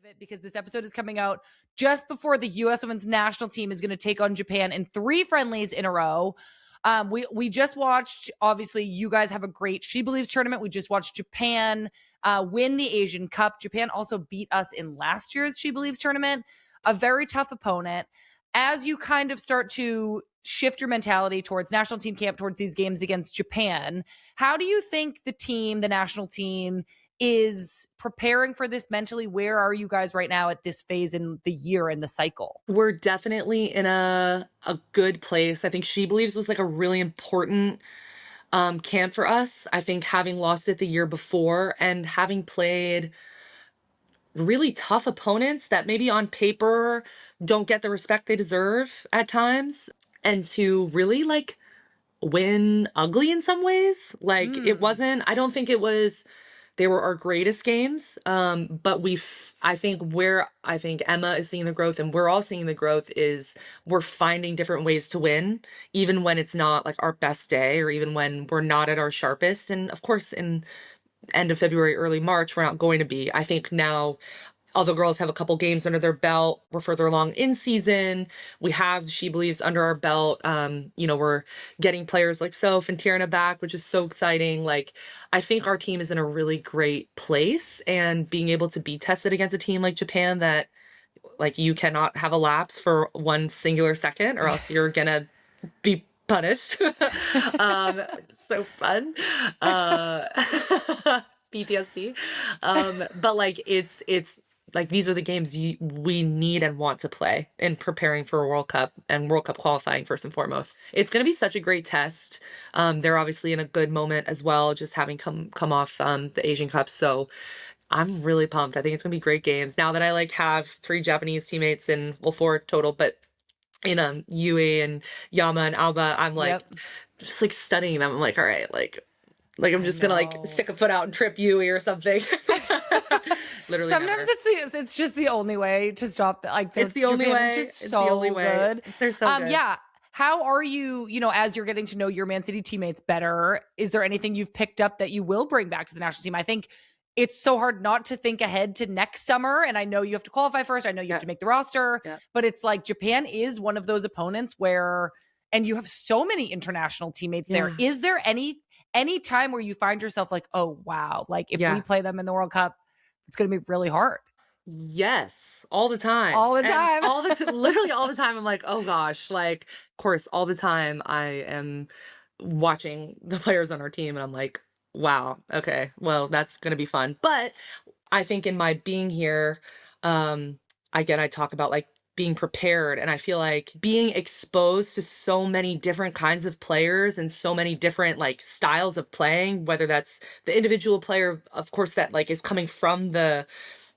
it because this episode is coming out just before the U.S. women's national team is going to take on Japan in 3 friendlies in a row. We just watched, obviously, you guys have a great She Believes tournament. We just watched Japan win the Asian Cup. Japan also beat us in last year's She Believes tournament. A very tough opponent. As you kind of start to shift your mentality towards national team camp, towards these games against Japan, how do you think the team, the national team, is preparing for this mentally? Where are you guys right now at this phase in the year and the cycle? We're definitely in a good place. I think She Believes was like a really important camp for us. I think having lost it the year before and having played really tough opponents that maybe on paper don't get the respect they deserve at times, and to really like win ugly in some ways. Like it wasn't, I don't think it was, they were our greatest games. But I think Emma is seeing the growth and we're all seeing the growth is we're finding different ways to win, even when it's not like our best day or even when we're not at our sharpest. And of course, in end of February, early March, we're not going to be. I think now all the girls have a couple games under their belt. We're further along in season. We have She Believes under our belt. We're getting players like Soph and Tierna back, which is so exciting. Like, I think our team is in a really great place, and being able to be tested against a team like Japan that, like, you cannot have a lapse for one singular second or else you're gonna be punished. So fun. PTSD. But like it's like these are the games we need and want to play in preparing for a World Cup and World Cup qualifying first and foremost. It's going to be such a great test. They're obviously in a good moment as well, just having come off the Asian Cup. So I'm really pumped. I think it's going to be great games. Now that I like have 3 Japanese teammates and 4 total, but in Yui and Yama and Alba, I'm like just like studying them. I'm like, all right, like I'm just gonna like stick a foot out and trip Yui or something. Literally sometimes never. it's just the only way to stop the, like it's the only way. Is just so good. They're so good. Yeah. How are you, as you're getting to know your Man City teammates better, is there anything you've picked up that you will bring back to the national team? I think it's so hard not to think ahead to next summer. And I know you have to qualify first. I know you have to make the roster, but it's like Japan is one of those opponents where, and you have so many international teammates there. Is there any time where you find yourself like, oh, wow, like if we play them in the World Cup, it's going to be really hard? Yes, all the time. All the time. Literally all the time. I'm like, oh gosh, like, of course, all the time I am watching the players on our team and I'm like, wow, okay, well, that's going to be fun. But I think in my being here, again, I talk about like being prepared, and I feel like being exposed to so many different kinds of players and so many different like styles of playing, whether that's the individual player, of course, that like is coming from the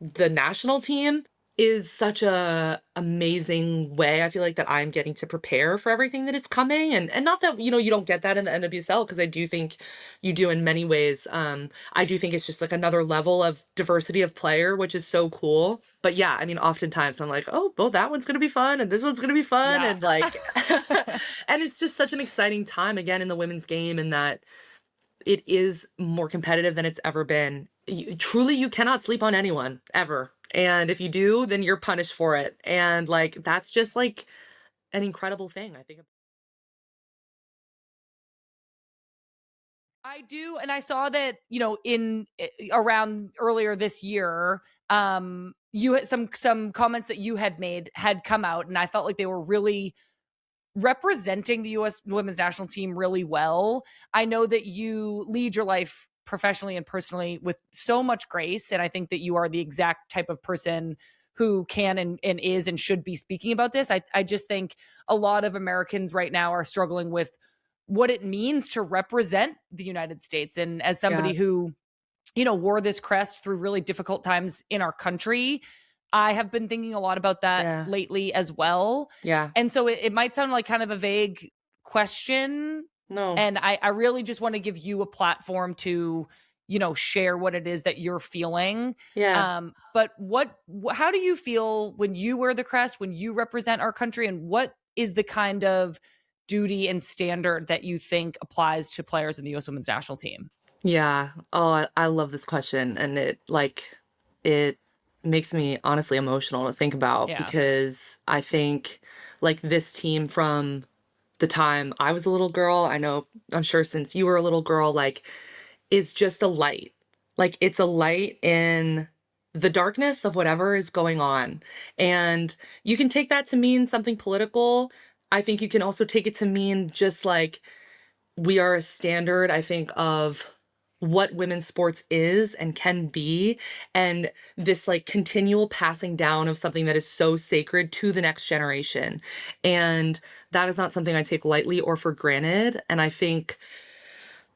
national team, is such a amazing way, I feel like, that I'm getting to prepare for everything that is coming. And not that, you don't get that in the NWSL, because I do think you do in many ways. I do think it's just like another level of diversity of player, which is so cool. But yeah, I mean, oftentimes I'm like, oh, well, that one's going to be fun and this one's going to be fun. And like, and it's just such an exciting time again in the women's game, in that it is more competitive than it's ever been. Truly, you cannot sleep on anyone ever. And if you do, then you're punished for it. And like, that's just like an incredible thing, I think. I do. And I saw that, in around earlier this year, you had some comments that you had made had come out, and I felt like they were really representing the U.S. women's national team really well. I know that you lead your life professionally and personally with so much grace, and I think that you are the exact type of person who can and is and should be speaking about this. I just think a lot of Americans right now are struggling with what it means to represent the United States. And as somebody who, wore this crest through really difficult times in our country, I have been thinking a lot about that lately as well. Yeah. And so it might sound like kind of a vague question. No. And I really just want to give you a platform to, share what it is that you're feeling. Yeah. But how do you feel when you wear the crest, when you represent our country, and what is the kind of duty and standard that you think applies to players in the U.S. women's national team? Yeah. Oh, I love this question. And it makes me honestly emotional to think about Yeah. because I think like this team from the time I was a little girl, I know I'm sure since you were a little girl, like is just a light. Like it's a light in the darkness of whatever is going on. And you can take that to mean something political. I think you can also take it to mean just like we are a standard, I think, of what women's sports is and can be, and this like continual passing down of something that is so sacred to the next generation. And that is not something I take lightly or for granted. And I think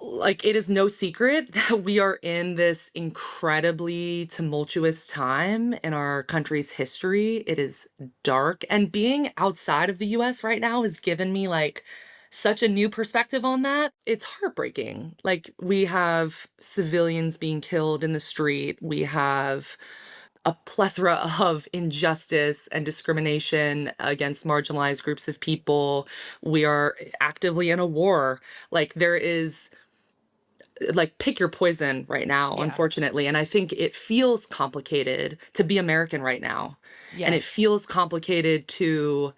like it is no secret that we are in this incredibly tumultuous time in our country's history. It is dark, and being outside of the US right now has given me like such a new perspective on that. It's heartbreaking. Like we have civilians being killed in the street. We have a plethora of injustice and discrimination against marginalized groups of people. We are actively in a war. Like there is like pick your poison right now, Yeah. unfortunately. And I think it feels complicated to be American right now. And it Yes. feels complicated to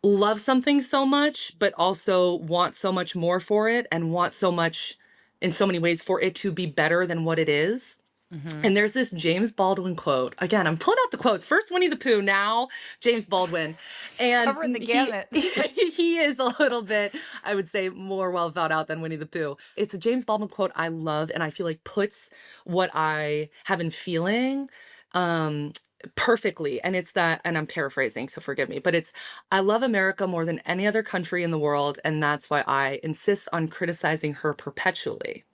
love something so much, but also want so much more for it and want so much in so many ways for it to be better than what it is. Mhm. And there's this James Baldwin quote. Again, I'm pulling out the quotes. First Winnie the Pooh, now James Baldwin. And Covering the he gamut. he is a little bit, I would say, more well thought out than Winnie the Pooh. It's a James Baldwin quote I love and I feel like puts what I have been feeling um perfectly. And it's that, and I'm paraphrasing, so forgive me, but it's I love America more than any other country in the world, and that's why I insist on criticizing her perpetually.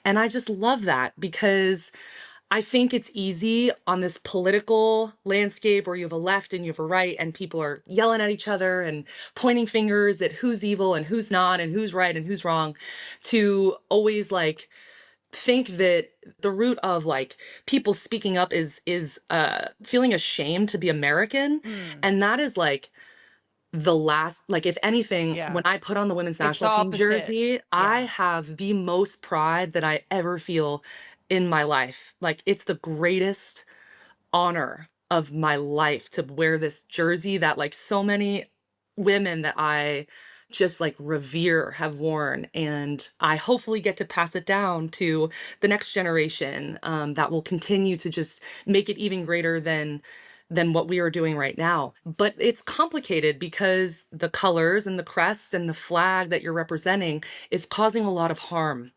And I just love that because I think it's easy on this political landscape where you have a left and you have a right, and people are yelling at each other and pointing fingers at who's evil and who's not, and who's right and who's wrong, to always like think that the root of like people speaking up is feeling ashamed to be American. Mm. And that is like the last, like if anything, Yeah. when I put on the women's It's the national team opposite. jersey, I Yeah. have the most pride that I ever feel in my life. Like it's the greatest honor of my life to wear this jersey that like so many women that I just like revere have worn, and I hopefully get to pass it down to the next generation that will continue to just make it even greater than what we are doing right now. But it's complicated because the colors and the crest and the flag that you're representing is causing a lot of harm,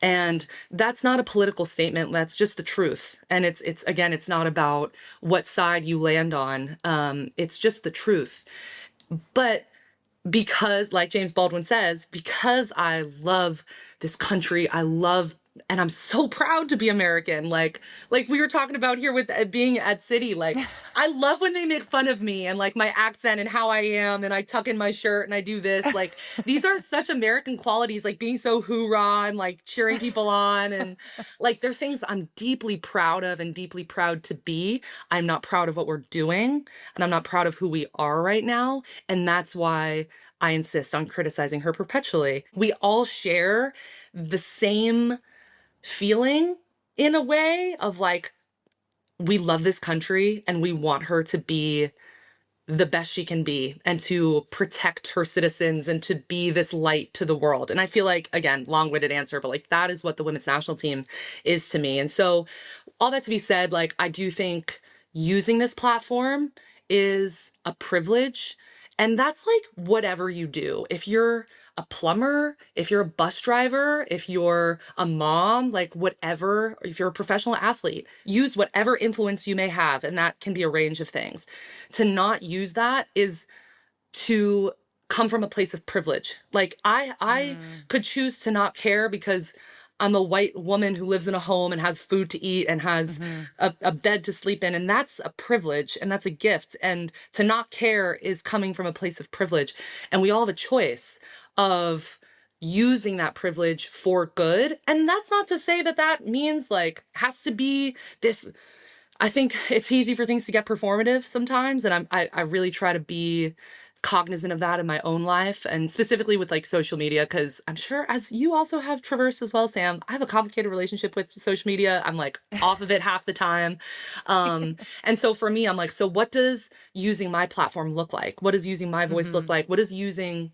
and that's not a political statement, that's just the truth. And it's again, it's not about what side you land on. It's just the truth. But because like James Baldwin says, because I love this country, I love and I'm so proud to be American. Like we were talking about here with being at City, like I love when they make fun of me and like my accent and how I am and I tuck in my shirt and I do this. Like these are such American qualities, like being so hoorah and like cheering people on, and like they're things I'm deeply proud of and deeply proud to be. I'm not proud of what we're doing, and I'm not proud of who we are right now. And that's why I insist on criticizing her perpetually. We all share the same feeling in a way of like, we love this country and we want her to be the best she can be and to protect her citizens and to be this light to the world. And I feel like, again, long-winded answer, but like that is what the women's national team is to me. And so all that to be said, like I do think using this platform is a privilege. And that's like whatever you do. If you're a plumber, if you're a bus driver, if you're a mom, like whatever, if you're a professional athlete, use whatever influence you may have. And that can be a range of things. To not use that is to come from a place of privilege. Like I Mm. could choose to not care because I'm a white woman who lives in a home and has food to eat and has Mhm. a bed to sleep in. And that's a privilege and that's a gift. And to not care is coming from a place of privilege. And we all have a choice of using that privilege for good. And that's not to say that that means like has to be this. I think it's easy for things to get performative sometimes, and I really try to be cognizant of that in my own life, and specifically with like social media, because I'm sure as you also have traversed as well, Sam, I have a complicated relationship with social media. I'm like off of it half the time. And so for me, I'm like, so what does using my platform look like? What does using my voice look Mhm. like? What does using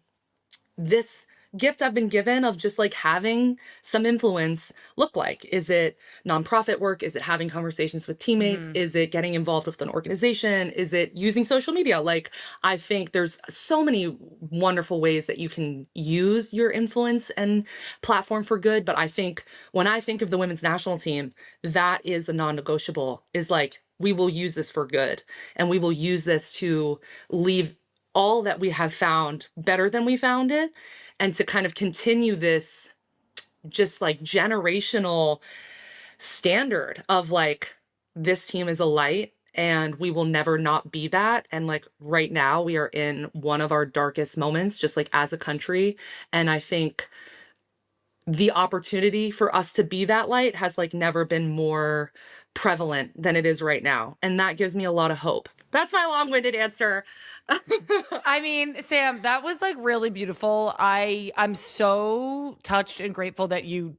this gift I've been given of just like having some influence look like? Is it nonprofit work? Is it having conversations with teammates? Mhm. Is it getting involved with an organization? Is it using social media? Like, I think there's so many wonderful ways that you can use your influence and platform for good. But I think when I think of the women's national team, that is a non negotiable, is like, we will use this for good and we will use this to leave all that we have found better than we found it, and to kind of continue this just like generational standard of like, this team is a light and we will never not be that. And like right now we are in one of our darkest moments just like as a country, and I think the opportunity for us to be that light has like never been more prevalent than it is right now, and that gives me a lot of hope. That's my long-winded answer. I mean, Sam, that was like really beautiful. I'm so touched and grateful that you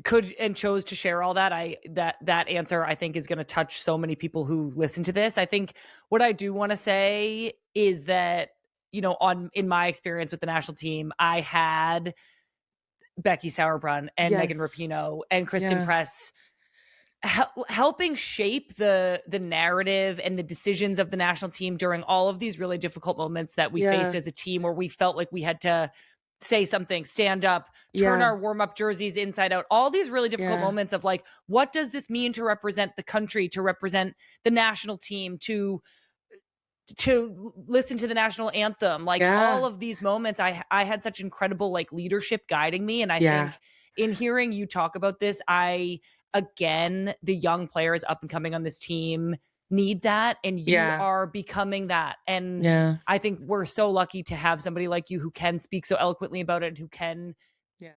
could and chose to share all that. That answer I think is going to touch so many people who listen to this. I think what I do want to say is that, on in my experience with the national team, I had Becky Sauerbrunn and Megan Yes. Rapinoe and Kristen Yeah. Press helping shape the narrative and the decisions of the national team during all of these really difficult moments that we faced Yeah. as a team, where we felt like we had to say something, stand up, turn Yeah. our warm-up jerseys inside out, all these really difficult Yeah. moments of like, what does this mean to represent the country, to represent the national team, to listen to the national anthem, like all Yeah. of these moments. I had such incredible like leadership guiding me, and I Yeah. think in hearing you talk about this, again, the young players up and coming on this team need that, and you Yeah. are becoming that. And Yeah. I think we're so lucky to have somebody like you who can speak so eloquently about it, and who can